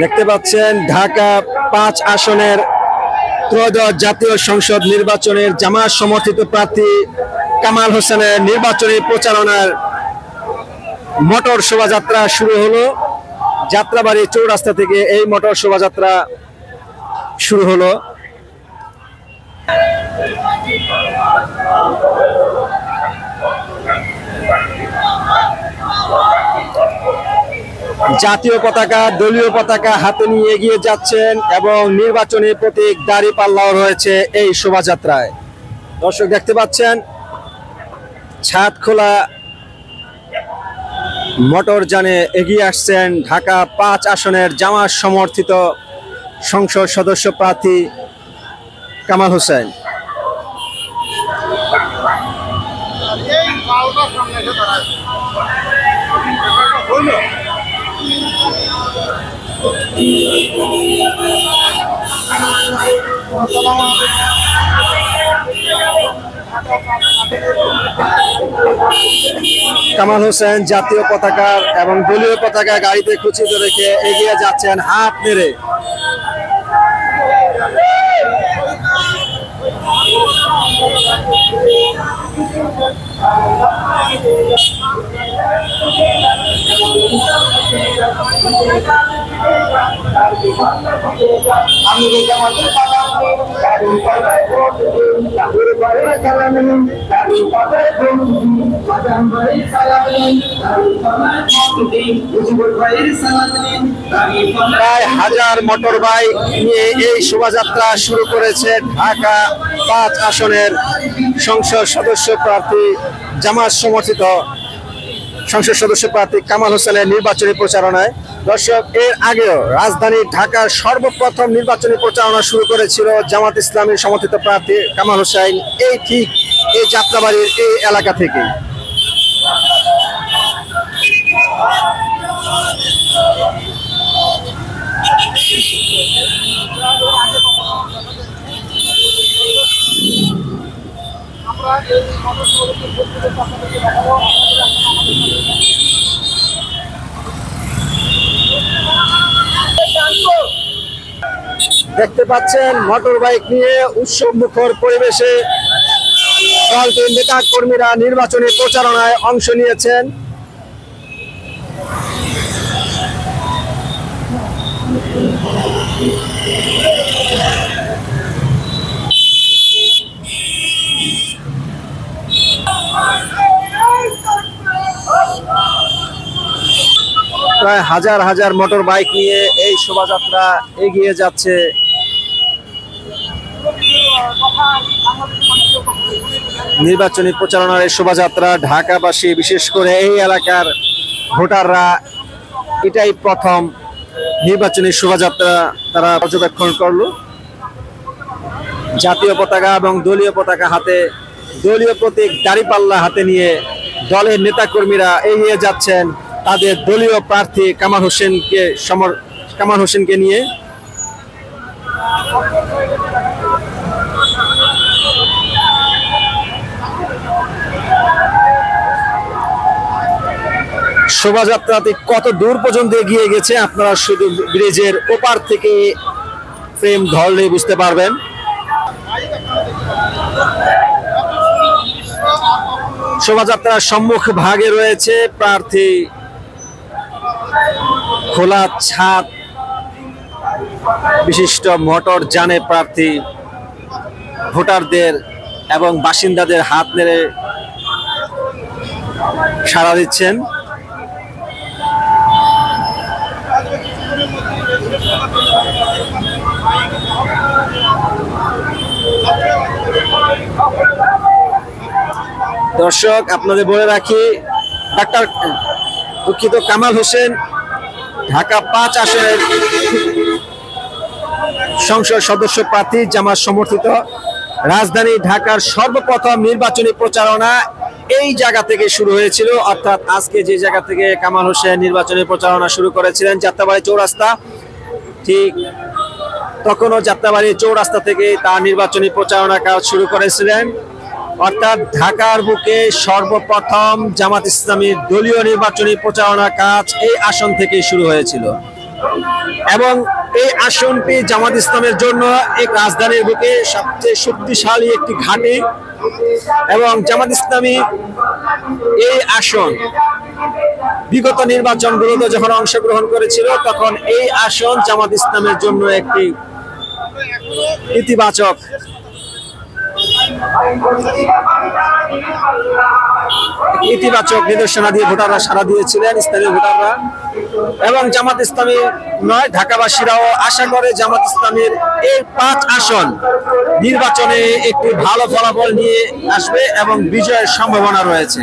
দেখতে পাচ্ছেন ঢাকা 5 আসনের ত্রয়োদশ জাতীয় সংসদ নির্বাচনের জামাত সমর্থিত প্রার্থী কামাল হোসেনের নির্বাচনী প্রচারণার মোটর শোভাযাত্রা শুরু হলো। যাত্রাবাড়ি চৌরাস্তা থেকে এই মোটর শোভাযাত্রা শুরু হলো। জাতীয় পতাকা, দলীয় পতাকা হাতে নিয়ে এগিয়ে যাচ্ছেন এবং নির্বাচনী প্রতীক দাঁড়িপাল্লাও রয়েছে এই শোভাযাত্রায়। দর্শক দেখতে পাচ্ছেন ছাদ খোলা মোটর যানে এগিয়ে আসছেন ঢাকা 5 আসনের জামাত সমর্থিত সংসদ সদস্য প্রার্থী কামাল হোসেন। কামাল হোসেন জাতীয় পতাকা এবং দলীয় পতাকা গাড়িতে খুচিত রেখে এগিয়ে যাচ্ছেন হাত নেড়ে। প্রায় 1000 মোটর বাইক নিয়ে এই শোভাযাত্রা শুরু করেছে ঢাকা 5 আসনের সংসদ সদস্য প্রার্থী জামাত সমর্থিত সংসদ সদস্য প্রার্থী কামাল হোসেনের নির্বাচনী প্রচারণায়। দর্শক, এর আগেও রাজধানী ঢাকার সর্বপ্রথম নির্বাচনী প্রচারণা শুরু করেছিল জামাত ইসলামীর সমর্থিত প্রার্থী কামাল হোসেন এই ঠিক এই যাত্রাবাড়ির এই এলাকা থেকে। দেখতে পাচ্ছেন মোটর বাইক নিয়ে উৎসব মুখর পরিবেশে দলটির নেতা কর্মীরা নির্বাচনী প্রচারণায় অংশ নিয়েছেন। প্রায় 1000 মোটর বাইক নিয়ে এই শোভাযাত্রা এগিয়ে যাচ্ছে। নির্বাচনী প্রচারণার এই শোভাযাত্রা ঢাকাবাসী, বিশেষ করে এই এলাকার ভোটাররা এটাই প্রথম নির্বাচনী শোভাযাত্রা তারা পর্যবেক্ষণ করলো। জাতীয় পতাকা এবং দলীয় পতাকা হাতে, দলীয় প্রতীক দাঁড়িপাল্লা হাতে নিয়ে দলের নেতাকর্মীরা এগিয়ে যাচ্ছেন তাদের দলীয় প্রার্থী কামাল হোসেনকে নিয়ে। শোভাযাত্রাটি কত দূর পর্যন্ত এগিয়ে গেছে আপনারা শুধু ব্রিজের ওপার থেকে ফ্রেম ধরলে বুঝতে পারবেন। শোভাযাত্রার সম্মুখ ভাগে রয়েছে প্রার্থী খোলা ছাদ বিশিষ্ট মোটর যানে প্রার্থী ভোটারদের এবং বাসিন্দাদের হাত নেড়ে সাড়া দিচ্ছেন। দর্শক, আপনাদের বলে রাখি কামাল হোসেন ঢাকা 5 আসনের সংসদ সদস্য প্রার্থী জামাত সমর্থিত। রাজধানী ঢাকার সর্বপ্রথম নির্বাচনী প্রচারণা এই জায়গা থেকে শুরু হয়েছিল, অর্থাৎ আজকে যে জায়গা থেকে কামাল হোসেন নির্বাচনী প্রচারণা শুরু করেছিলেন যাত্রাবাড়ি চৌরাস্তা, ঠিক তখনও যাত্রাবাড়ি চৌরাস্তা থেকে তার নির্বাচনী প্রচারণা কাজ শুরু করেছিলেন। অর্থাৎ ঢাকার বুকে সর্বপ্রথম জামাত ইসলামীর দলীয় নির্বাচনী প্রচারণা কাজ এই আসন থেকেই শুরু হয়েছিল এবং এই আসনটি জামাত ইসলামের জন্য এক রাজধানীর বুকে সবচেয়ে শক্তিশালী একটি ঘাঁটি এবং জামাত ইসলামী এই আসন বিগত নির্বাচনগুলোতে যখন অংশগ্রহণ করেছিল তখন এই আসন জামাত ইসলামের জন্য একটি ইতিবাচক নিদর্শনা দিয়ে ভোটাররা সাড়া দিয়েছিলেন, স্থানীয় ভোটাররা। এবং জামাত ইসলামী নয়, ঢাকাবাসীরাও আশা করে জামাত ইসলামের এই 5 আসন নির্বাচনে একটি ভালো ফলাফল নিয়ে আসবে এবং বিজয়ের সম্ভাবনা রয়েছে।